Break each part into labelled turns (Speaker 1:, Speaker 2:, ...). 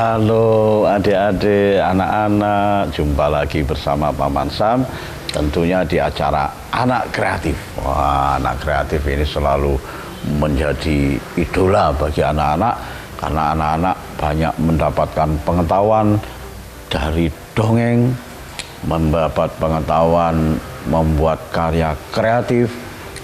Speaker 1: Halo adik-adik, anak-anak, jumpa lagi bersama Paman Sam, tentunya di acara Anak Kreatif. Wah, anak kreatif ini selalu menjadi idola bagi anak-anak, karena anak-anak banyak mendapatkan pengetahuan dari dongeng, mendapat pengetahuan membuat karya kreatif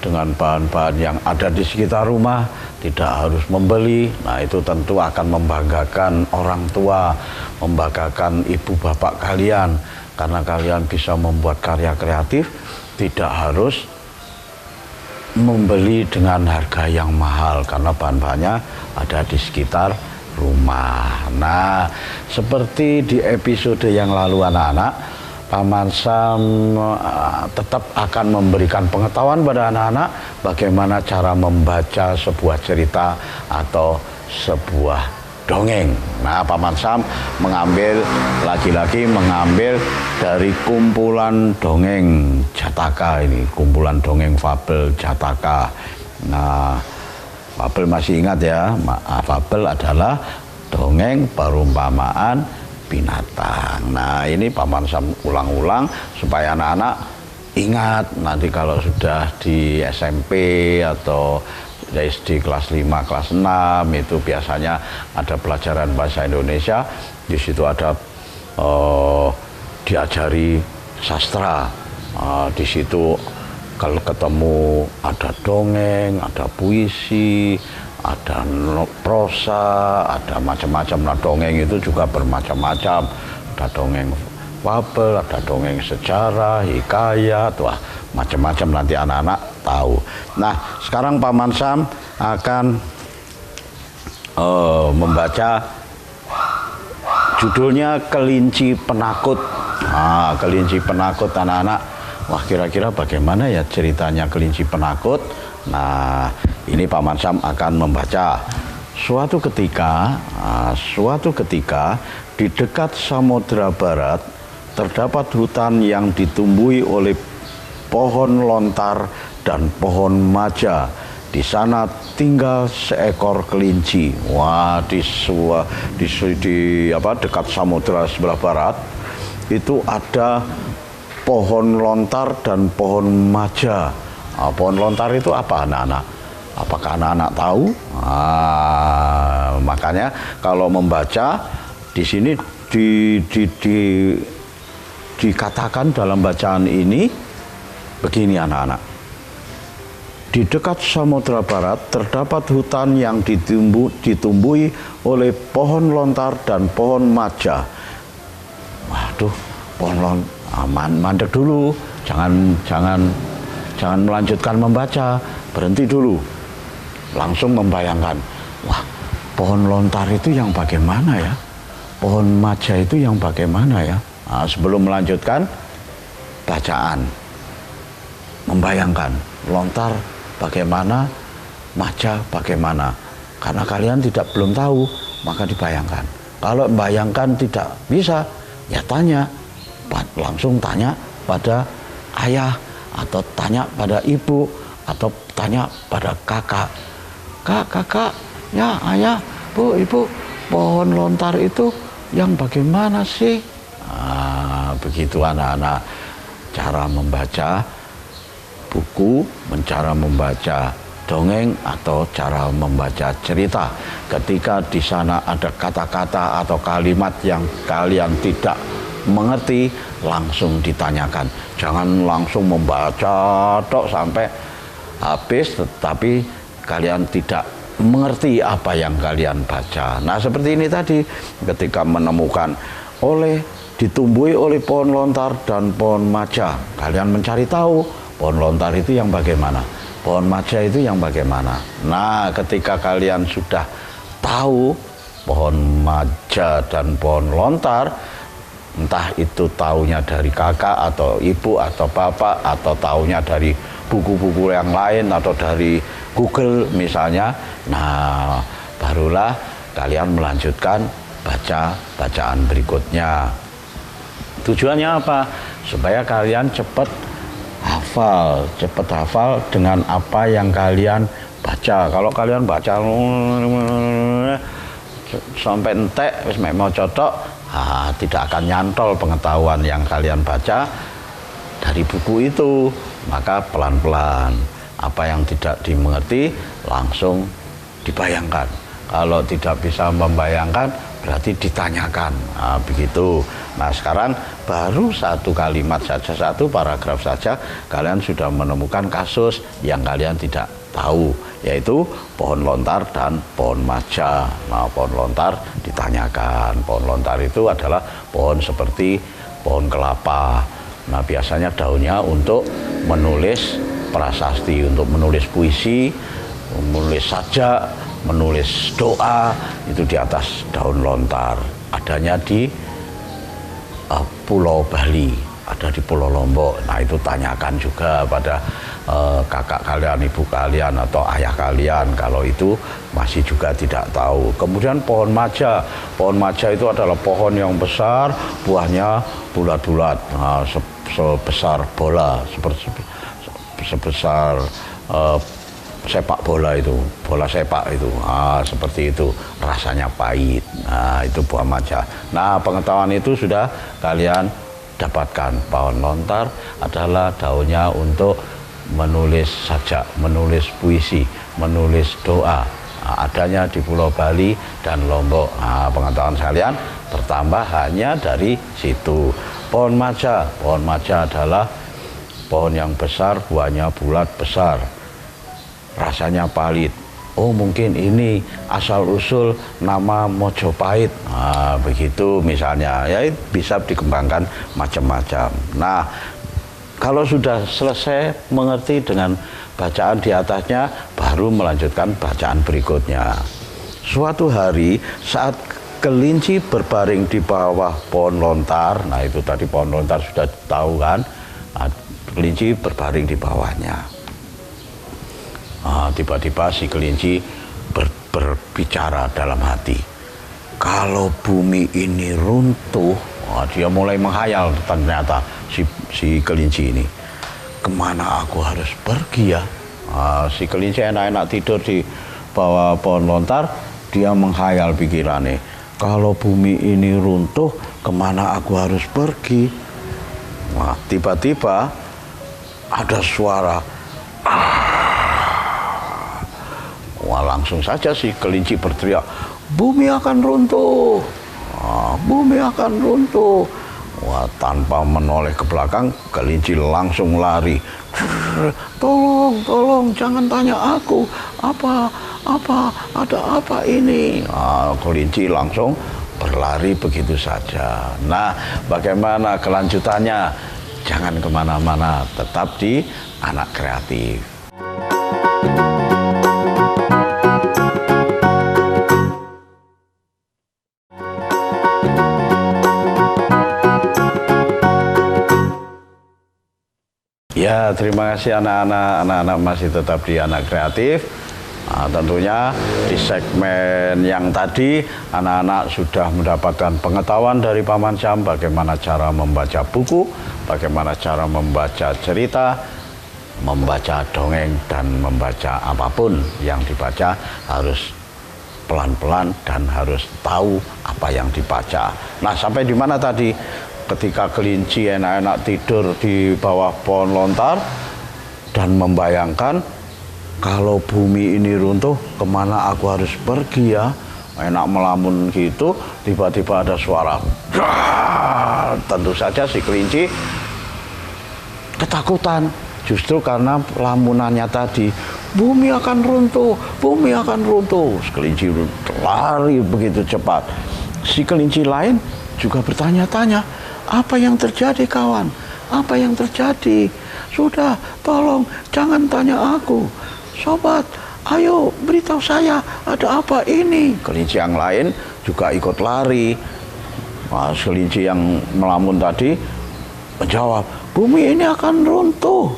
Speaker 1: dengan bahan-bahan yang ada di sekitar rumah, tidak harus membeli. Nah, itu tentu akan membanggakan orang tua, membanggakan ibu bapak kalian, karena kalian bisa membuat karya kreatif tidak harus membeli dengan harga yang mahal, karena bahan-bahannya ada di sekitar rumah. Nah, seperti di episode yang lalu anak-anak, Paman Sam tetap akan memberikan pengetahuan pada anak-anak bagaimana cara membaca sebuah cerita atau sebuah dongeng. Nah, Paman Sam lagi-lagi mengambil dari kumpulan dongeng Jataka ini, kumpulan dongeng fabel Jataka. Nah, fabel masih ingat ya, fabel adalah dongeng perumpamaan binatang. Nah, ini Paman Sam ulang-ulang supaya anak-anak ingat nanti kalau sudah di SMP atau SD kelas 5, kelas 6 itu biasanya ada pelajaran bahasa Indonesia. Di situ ada diajari sastra. Di situ kalau ketemu ada dongeng, ada puisi, ada prosa, ada macam-macam. Nah, dongeng itu juga bermacam-macam. Ada dongeng fabel, ada dongeng sejarah, hikayat, wah macam-macam, nanti anak-anak tahu. Nah, sekarang Paman Sam akan membaca judulnya Kelinci Penakut. Nah, Kelinci Penakut anak-anak. Wah, kira-kira bagaimana ya ceritanya Kelinci Penakut? Nah, ini Paman Sam akan membaca. Suatu ketika di dekat Samudra Barat terdapat hutan yang ditumbuhi oleh pohon lontar dan pohon maja. Di sana tinggal seekor kelinci. Wah, dekat Samudra sebelah barat itu ada pohon lontar dan pohon maja. Nah, pohon lontar itu apa anak-anak? Apakah anak-anak tahu? Makanya kalau membaca di sini dikatakan dalam bacaan ini begini anak-anak. Di dekat Samudra Barat terdapat hutan yang ditumbuhi oleh pohon lontar dan pohon maja. Waduh, pohon lontar, mandek dulu, jangan melanjutkan membaca, berhenti dulu. Langsung membayangkan, wah, pohon lontar itu yang bagaimana ya? Pohon maja itu yang bagaimana ya? Nah, sebelum melanjutkan bacaan, membayangkan lontar bagaimana, maja bagaimana. Karena kalian belum tahu, maka dibayangkan. Kalau membayangkan tidak bisa, ya tanya, langsung tanya pada ayah, atau tanya pada ibu, atau tanya pada kakak. Kakak, ya ayah, bu, ibu, pohon lontar itu yang bagaimana sih? Begitu anak-anak cara membaca buku, cara membaca dongeng atau cara membaca cerita. Ketika di sana ada kata-kata atau kalimat yang kalian tidak mengerti, langsung ditanyakan. Jangan langsung membaca tok sampai habis tetapi kalian tidak mengerti apa yang kalian baca. Nah, seperti ini tadi, ketika menemukan ditumbuhi oleh pohon lontar dan pohon maja, kalian mencari tahu pohon lontar itu yang bagaimana, pohon maja itu yang bagaimana. Nah, ketika kalian sudah tahu pohon maja dan pohon lontar, entah itu taunya dari kakak atau ibu atau bapak, atau taunya dari buku-buku yang lain atau dari Google misalnya. Nah, barulah kalian melanjutkan bacaan berikutnya. Tujuannya apa? Supaya kalian cepat hafal dengan apa yang kalian baca. Kalau kalian baca sampai entek wis mek maca tok, tidak akan nyantol pengetahuan yang kalian baca dari buku itu. Maka pelan-pelan apa yang tidak dimengerti langsung dibayangkan. Kalau tidak bisa membayangkan berarti ditanyakan. Nah, begitu. Nah, sekarang baru satu kalimat saja, satu paragraf saja kalian sudah menemukan kasus yang kalian tidak tahu, yaitu pohon lontar dan pohon maja. Nah, pohon lontar ditanyakan. Pohon lontar itu adalah pohon seperti pohon kelapa. Nah, biasanya daunnya untuk menulis prasasti, untuk menulis puisi, menulis sajak, menulis doa, itu di atas daun lontar. Adanya di Pulau Bali, ada di Pulau Lombok. Nah, itu tanyakan juga pada kakak kalian, ibu kalian, atau ayah kalian kalau itu masih juga tidak tahu. Kemudian pohon maja. Pohon maja itu adalah pohon yang besar, buahnya bulat-bulat, nah, sebesar bola, sebesar sepak bola itu, bola sepak itu, seperti itu, rasanya pahit. Nah, itu buah maja. Nah, pengetahuan itu sudah kalian dapatkan. Pohon lontar adalah daunnya untuk menulis sajak, menulis puisi, menulis doa. Nah, adanya di Pulau Bali dan Lombok. Nah, pengetahuan kalian bertambah hanya dari situ. Pohon maja adalah pohon yang besar, buahnya bulat besar, rasanya pahit. Oh, mungkin ini asal-usul nama Mojopahit. Nah, begitu misalnya. Ya, bisa dikembangkan macam-macam. Nah, kalau sudah selesai mengerti dengan bacaan di atasnya, baru melanjutkan bacaan berikutnya. Suatu hari saat kelinci berbaring di bawah pohon lontar, nah itu tadi pohon lontar sudah tahu kan, nah, kelinci berbaring di bawahnya. Tiba-tiba si kelinci berbicara dalam hati, kalau bumi ini runtuh, dia mulai menghayal ternyata si kelinci ini, kemana aku harus pergi ya? Si kelinci enak-enak tidur di bawah pohon lontar, dia menghayal pikirannya, kalau bumi ini runtuh, kemana aku harus pergi? Nah, tiba-tiba ada suara, wah, langsung saja si kelinci berteriak, bumi akan runtuh, bumi akan runtuh. Wah, tanpa menoleh ke belakang, kelinci langsung lari. Tolong, jangan tanya aku, ada apa ini? Kelinci langsung berlari begitu saja. Nah, bagaimana kelanjutannya? Jangan kemana-mana, tetap di Anak Kreatif. Ya, terima kasih anak-anak masih tetap di Anak Kreatif. Nah, tentunya di segmen yang tadi anak-anak sudah mendapatkan pengetahuan dari Paman Sam bagaimana cara membaca buku, bagaimana cara membaca cerita, membaca dongeng, dan membaca apapun yang dibaca harus pelan-pelan dan harus tahu apa yang dibaca. Nah, sampai di mana tadi? Ketika kelinci enak-enak tidur di bawah pohon lontar dan membayangkan, kalau bumi ini runtuh, kemana aku harus pergi ya? Enak melamun gitu, tiba-tiba ada suara. Tentu saja si kelinci ketakutan, justru karena lamunannya tadi, bumi akan runtuh, bumi akan runtuh. Si kelinci lari begitu cepat. Si kelinci lain juga bertanya-tanya, apa yang terjadi kawan? Apa yang terjadi? Sudah, tolong jangan tanya aku. Sobat, ayo beritahu saya ada apa ini? Kelinci yang lain juga ikut lari. Nah, kelinci yang melamun tadi menjawab, bumi ini akan runtuh.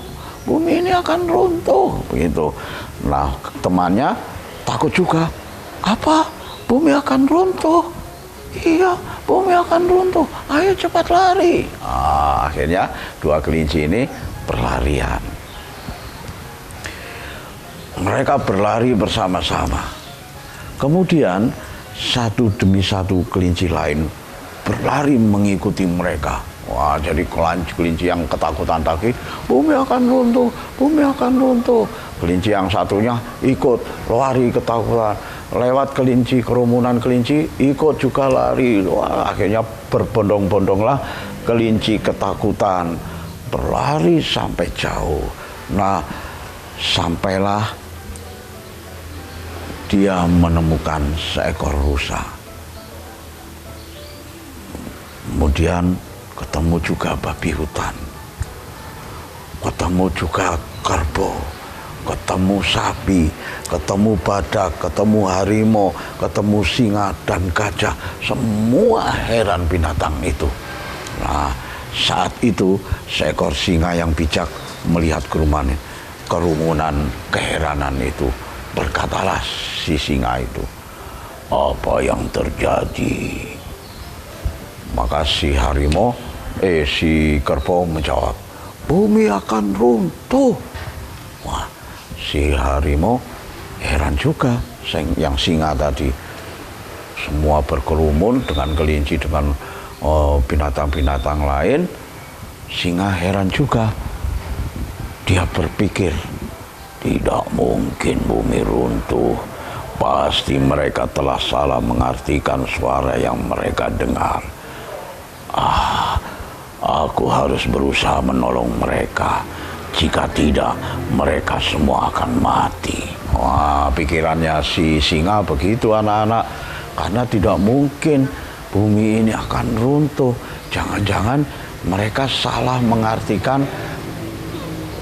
Speaker 1: Bumi ini akan runtuh. Begitu. Nah, temannya takut juga. Apa? Bumi akan runtuh? Iya, bumi akan runtuh. Ayo cepat lari. Nah, akhirnya dua kelinci ini berlarian. Mereka berlari bersama-sama. Kemudian satu demi satu kelinci lain berlari mengikuti mereka. Wah, jadi kelinci yang ketakutan tadi, bumi akan runtuh, bumi akan runtuh. Kelinci yang satunya ikut lari ketakutan, lewat kelinci, kerumunan kelinci, ikut juga lari. Wah, akhirnya berbondong-bondonglah kelinci ketakutan, berlari sampai jauh. Nah, sampailah dia menemukan seekor rusa. Kemudian ketemu juga babi hutan, ketemu juga kerbau, ketemu sapi, ketemu badak, ketemu harimau, ketemu singa dan gajah, semua heran binatang itu. Nah, saat itu seekor singa yang bijak melihat kerumunan keheranan itu, berkatalah si singa itu, apa yang terjadi? Maka si si kerbau menjawab, bumi akan runtuh. Wah, si harimau heran juga, yang singa tadi. Semua berkerumun dengan kelinci, dengan binatang-binatang lain. Singa heran juga. Dia berpikir, tidak mungkin bumi runtuh. Pasti mereka telah salah mengartikan suara yang mereka dengar. Aku harus berusaha menolong mereka. Jika tidak, mereka semua akan mati. Wah, pikirannya si singa begitu, anak-anak. Karena tidak mungkin bumi ini akan runtuh. Jangan-jangan mereka salah mengartikan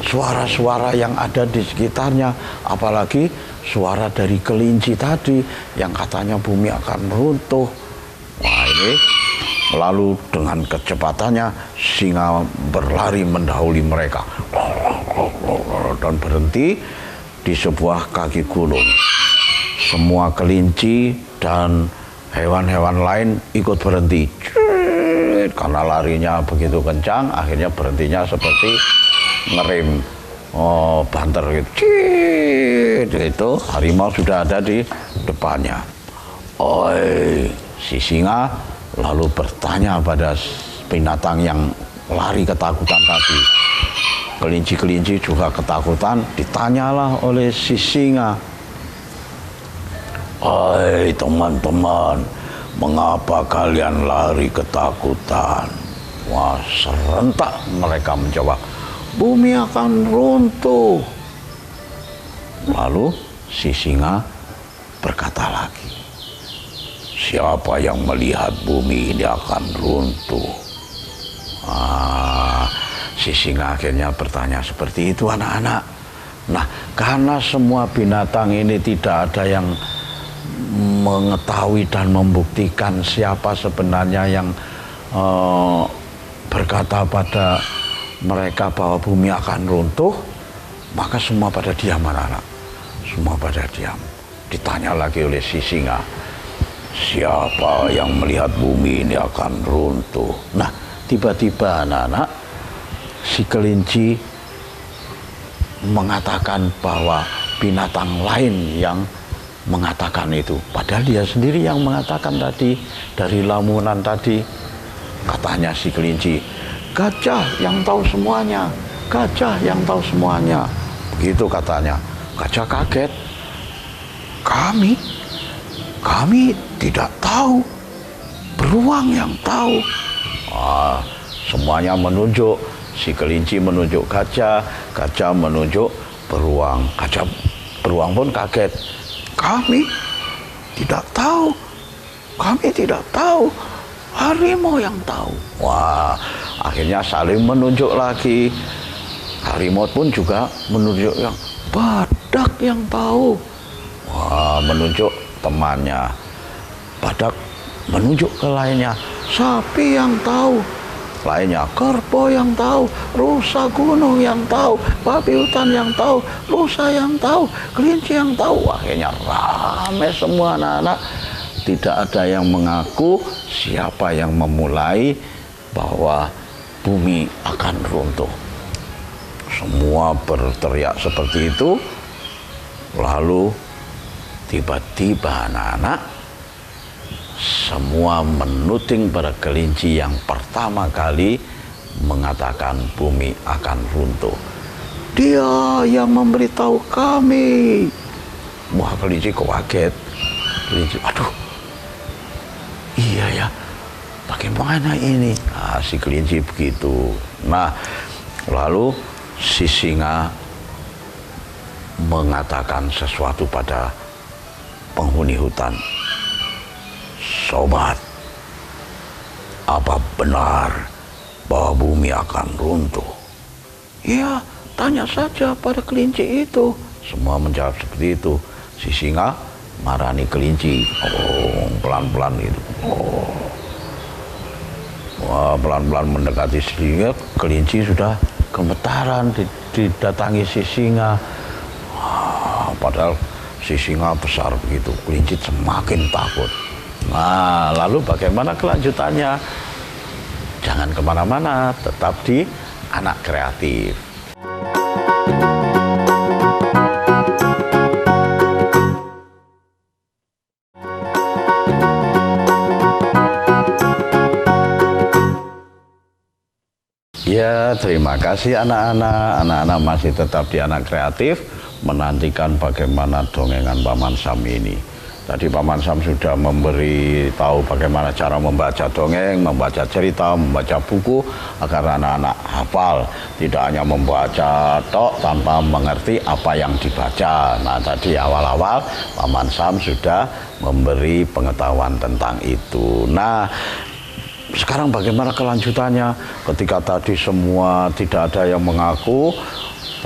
Speaker 1: suara-suara yang ada di sekitarnya. Apalagi suara dari kelinci tadi yang katanya bumi akan runtuh. Wah, ini lalu dengan kecepatannya singa berlari mendahului mereka dan berhenti di sebuah kaki gunung. Semua kelinci dan hewan-hewan lain ikut berhenti. Karena larinya begitu kencang, akhirnya berhentinya seperti ngerem banter gitu. Itu harimau sudah ada di depannya. Oi, si singa lalu bertanya pada binatang yang lari ketakutan tadi. Kelinci-kelinci juga ketakutan, ditanyalah oleh si singa. Hai teman-teman, mengapa kalian lari ketakutan? Wah, serentak mereka menjawab, bumi akan runtuh. Lalu si singa berkata lagi, siapa yang melihat bumi ini akan runtuh? Si singa akhirnya bertanya seperti itu, anak-anak. Nah, karena semua binatang ini tidak ada yang mengetahui dan membuktikan siapa sebenarnya yang berkata pada mereka bahwa bumi akan runtuh, maka semua pada diam, anak-anak. Semua pada diam. Ditanya lagi oleh si singa, siapa yang melihat bumi ini akan runtuh? Nah, tiba-tiba anak-anak, si kelinci mengatakan bahwa binatang lain yang mengatakan itu. Padahal dia sendiri yang mengatakan tadi, dari lamunan tadi. Katanya si kelinci, gajah yang tahu semuanya, gajah yang tahu semuanya. Begitu katanya. Gajah kaget. Kami tidak tahu, beruang yang tahu. Semuanya menunjuk, si kelinci menunjuk gajah, gajah menunjuk beruang. Beruang pun kaget. Kami tidak tahu, harimau yang tahu. Wah, akhirnya saling menunjuk lagi. Harimau pun juga menunjuk yang badak yang tahu. Wah, menunjuk temannya. Badak menunjuk ke lainnya, sapi yang tahu. Lainnya, kerbau yang tahu, rusa gunung yang tahu, babi hutan yang tahu, rusa yang tahu, kelinci yang tahu. Akhirnya ramai semua anak-anak. Tidak ada yang mengaku siapa yang memulai bahwa bumi akan runtuh. Semua berteriak seperti itu. Lalu tiba-tiba anak-anak, semua menuding pada kelinci yang pertama kali mengatakan bumi akan runtuh. Dia yang memberitahu kami. Wah, kelinci kaget. Kelinci, aduh, iya ya, bagaimana ini? Nah, si kelinci begitu. Nah, lalu si singa mengatakan sesuatu pada penghuni hutan. Sobat, apa benar bahwa bumi akan runtuh? Ya, tanya saja pada kelinci itu. Semua menjawab seperti itu. Si singa marani kelinci. Oh, pelan-pelan gitu. Oh. Wah, pelan-pelan mendekati singa, kelinci sudah gemetaran didatangi si singa. Wah, padahal si singa besar begitu, kelinci semakin takut. Nah, lalu bagaimana kelanjutannya? Jangan kemana-mana, tetap di Anak Kreatif. Ya, terima kasih anak-anak. Anak-anak masih tetap di Anak Kreatif, menantikan bagaimana dongengan Paman Sam ini. Tadi Paman Sam sudah memberi tahu bagaimana cara membaca dongeng, membaca cerita, membaca buku agar anak-anak hafal. Tidak hanya membaca tok tanpa mengerti apa yang dibaca. Nah, tadi awal-awal Paman Sam sudah memberi pengetahuan tentang itu. Nah, sekarang bagaimana kelanjutannya? Ketika tadi semua tidak ada yang mengaku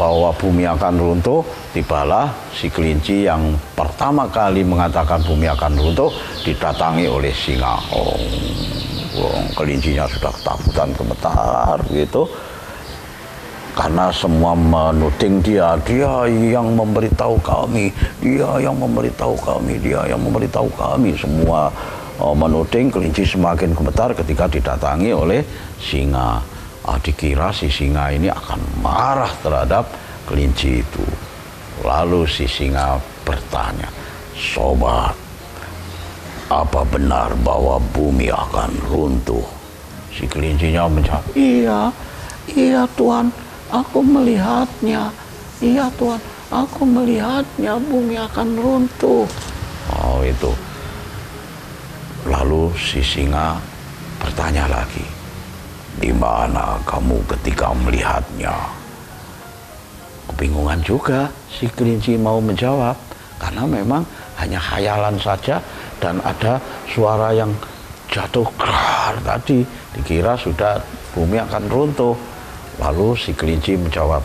Speaker 1: bahwa bumi akan runtuh, tibalah si kelinci yang pertama kali mengatakan bumi akan runtuh didatangi oleh singa. Oh, kelincinya sudah ketakutan, gemetar gitu, karena semua menuding dia yang memberitahu kami, dia yang memberitahu kami, dia yang memberitahu kami. Semua menuding, kelinci semakin gemetar ketika didatangi oleh singa. Dikira si singa ini akan marah terhadap kelinci itu. Lalu si singa bertanya, sobat, apa benar bahwa bumi akan runtuh? Si kelincinya menjawab, iya Tuan, aku melihatnya. Iya Tuan, aku melihatnya, bumi akan runtuh. Oh, itu. Lalu si singa bertanya lagi, di mana kamu ketika melihatnya? Kebingungan juga si kelinci mau menjawab, karena memang hanya khayalan saja dan ada suara yang jatuh krar tadi, dikira sudah bumi akan runtuh. Lalu si kelinci menjawab,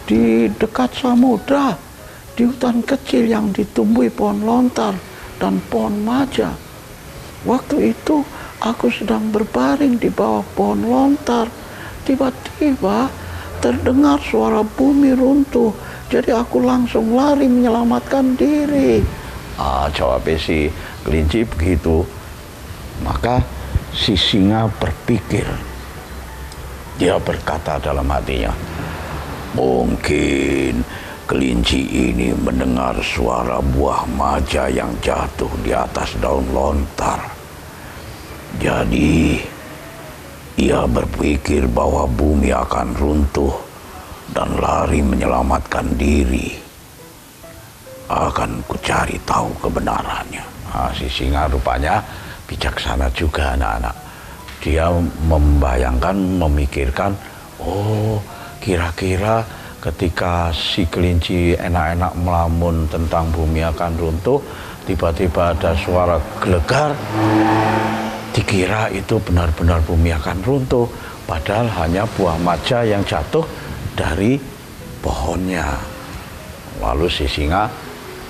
Speaker 1: di dekat samudra, di hutan kecil yang ditumbuhi pohon lontar dan pohon maja. Waktu itu aku sedang berbaring di bawah pohon lontar. Tiba-tiba terdengar suara bumi runtuh. Jadi aku langsung lari menyelamatkan diri. Jawab si kelinci begitu. Maka si singa berpikir. Dia berkata dalam hatinya, mungkin kelinci ini mendengar suara buah maja yang jatuh di atas daun lontar. Jadi, ia berpikir bahwa bumi akan runtuh dan lari menyelamatkan diri. Akan kucari tahu kebenarannya. Si singa rupanya bijaksana juga anak-anak. Dia membayangkan, memikirkan, oh kira-kira ketika si kelinci enak-enak melamun tentang bumi akan runtuh, tiba-tiba ada suara gelegar, dikira itu benar-benar bumi akan runtuh, padahal hanya buah maja yang jatuh dari pohonnya. Lalu si singa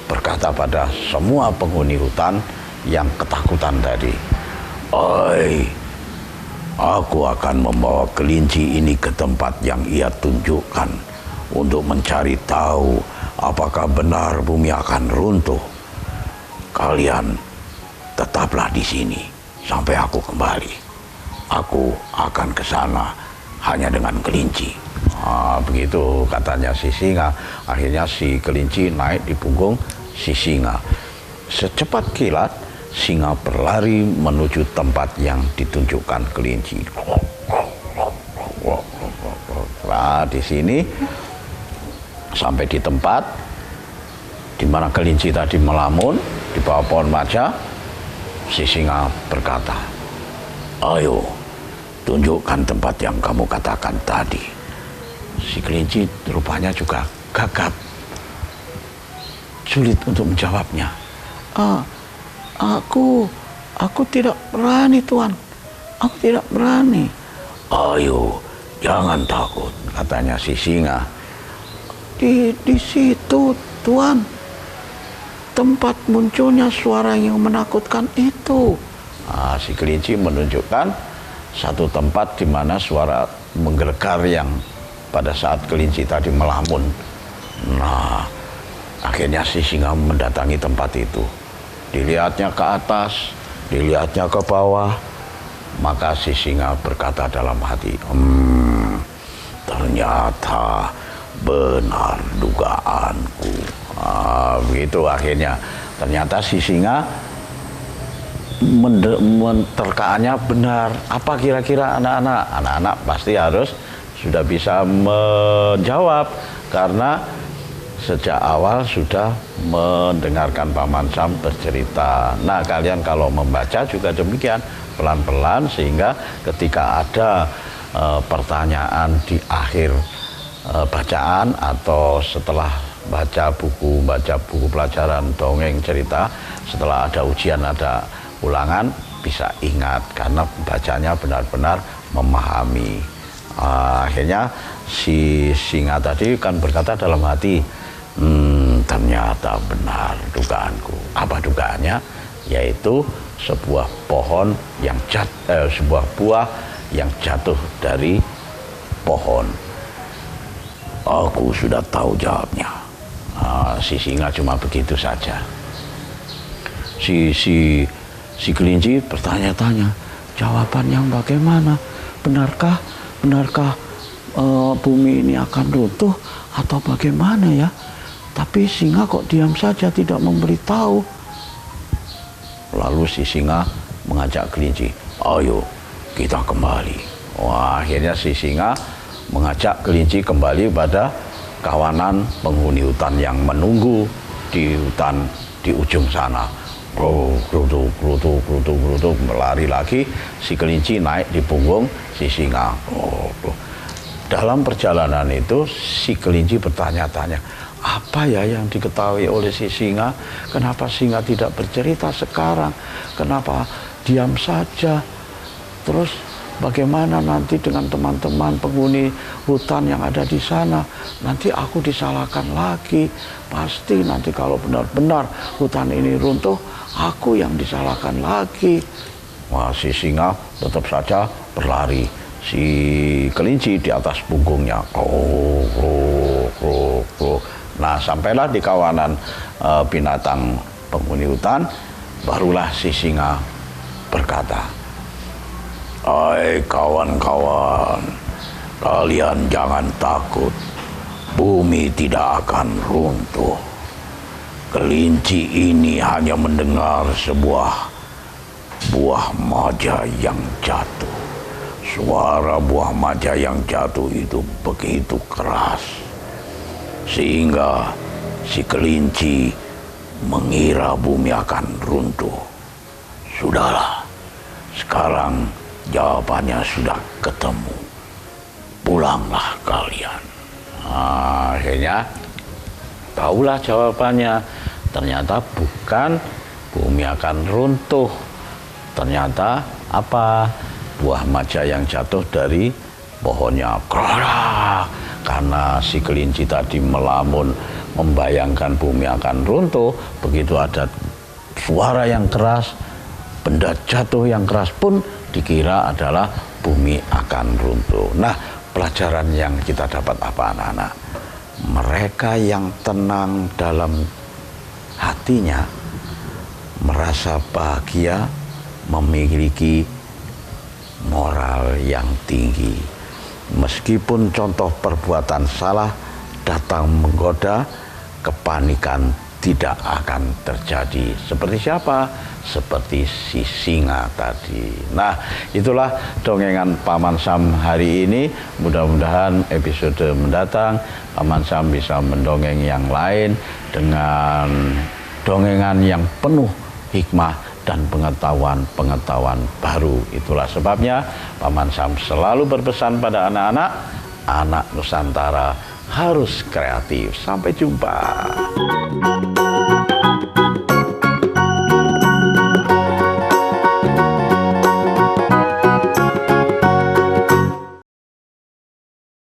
Speaker 1: berkata pada semua penghuni hutan yang ketakutan tadi, oi, aku akan membawa kelinci ini ke tempat yang ia tunjukkan untuk mencari tahu apakah benar bumi akan runtuh. Kalian tetaplah di sini sampai aku kembali. Aku akan ke sana hanya dengan kelinci. Begitu katanya si singa. Akhirnya si kelinci naik di punggung si singa. Secepat kilat singa berlari menuju tempat yang ditunjukkan kelinci. Nah, di sini sampai di tempat di mana kelinci tadi melamun di bawah pohon maja, si singa berkata, "Ayo, tunjukkan tempat yang kamu katakan tadi." Si kelinci rupanya juga gagap, sulit untuk menjawabnya. Aku tidak berani, Tuan. Aku tidak berani." "Ayo, jangan takut," katanya si singa. Di situ, Tuan, tempat munculnya suara yang menakutkan itu." Si kelinci menunjukkan satu tempat di mana suara menggelegar yang pada saat kelinci tadi melamun. Nah, akhirnya si singa mendatangi tempat itu. Dilihatnya ke atas, dilihatnya ke bawah. Maka si singa berkata dalam hati, "Ternyata benar dugaanku." Begitu akhirnya. Ternyata si singa menerkaannya benar. Apa kira-kira anak-anak? Anak-anak pasti harus sudah bisa menjawab karena sejak awal sudah mendengarkan Paman Sam bercerita. Nah, kalian kalau membaca juga demikian, pelan-pelan, sehingga ketika ada pertanyaan di akhir bacaan atau setelah baca buku pelajaran dongeng cerita, setelah ada ujian, ada ulangan, bisa ingat karena bacanya benar-benar memahami. Akhirnya si singa tadi kan berkata dalam hati, ternyata benar dugaanku. Apa dugaannya? Yaitu sebuah pohon yang sebuah buah yang jatuh dari pohon. Aku sudah tahu jawabnya. Si singa cuma begitu saja. Si kelinci bertanya-tanya, jawaban yang bagaimana? Benarkah bumi ini akan runtuh atau bagaimana ya? Tapi singa kok diam saja tidak memberitahu. Lalu si singa mengajak kelinci, "Ayo kita kembali." Wah, akhirnya si singa mengajak kelinci kembali pada kawanan penghuni hutan yang menunggu di hutan di ujung sana. Gerutuk, melari lagi. Si kelinci naik di punggung si singa. Dalam perjalanan itu si kelinci bertanya-tanya, apa ya yang diketahui oleh si singa? Kenapa singa tidak bercerita sekarang? Kenapa diam saja? Terus bagaimana nanti dengan teman-teman penghuni hutan yang ada di sana? Nanti aku disalahkan lagi. Pasti nanti kalau benar-benar hutan ini runtuh, aku yang disalahkan lagi. Wah, si singa tetap saja berlari. Si kelinci di atas punggungnya. Nah, sampailah di kawanan binatang penghuni hutan, barulah si singa berkata, "Hai kawan-kawan, kalian jangan takut. Bumi tidak akan runtuh. Kelinci ini hanya mendengar sebuah buah maja yang jatuh. Suara buah maja yang jatuh itu begitu keras, sehingga si kelinci mengira bumi akan runtuh. Sudahlah, sekarang jawabannya sudah ketemu. Pulanglah kalian." Akhirnya tahulah jawabannya. Ternyata bukan bumi akan runtuh. Ternyata apa? Buah maja yang jatuh dari pohonnya. Karena si kelinci tadi melamun membayangkan bumi akan runtuh, begitu ada suara yang keras, benda jatuh yang keras pun dikira adalah bumi akan runtuh. Nah, pelajaran yang kita dapat apa, anak-anak? Mereka yang tenang dalam hatinya, merasa bahagia, memiliki moral yang tinggi. Meskipun contoh perbuatan salah datang menggoda, kepanikan tidak akan terjadi. Seperti siapa? Seperti si singa tadi. Nah, itulah dongengan Paman Sam hari ini. Mudah-mudahan episode mendatang Paman Sam bisa mendongeng yang lain dengan dongengan yang penuh hikmah dan pengetahuan-pengetahuan baru. Itulah sebabnya Paman Sam selalu berpesan pada anak-anak, anak Nusantara harus kreatif. Sampai jumpa.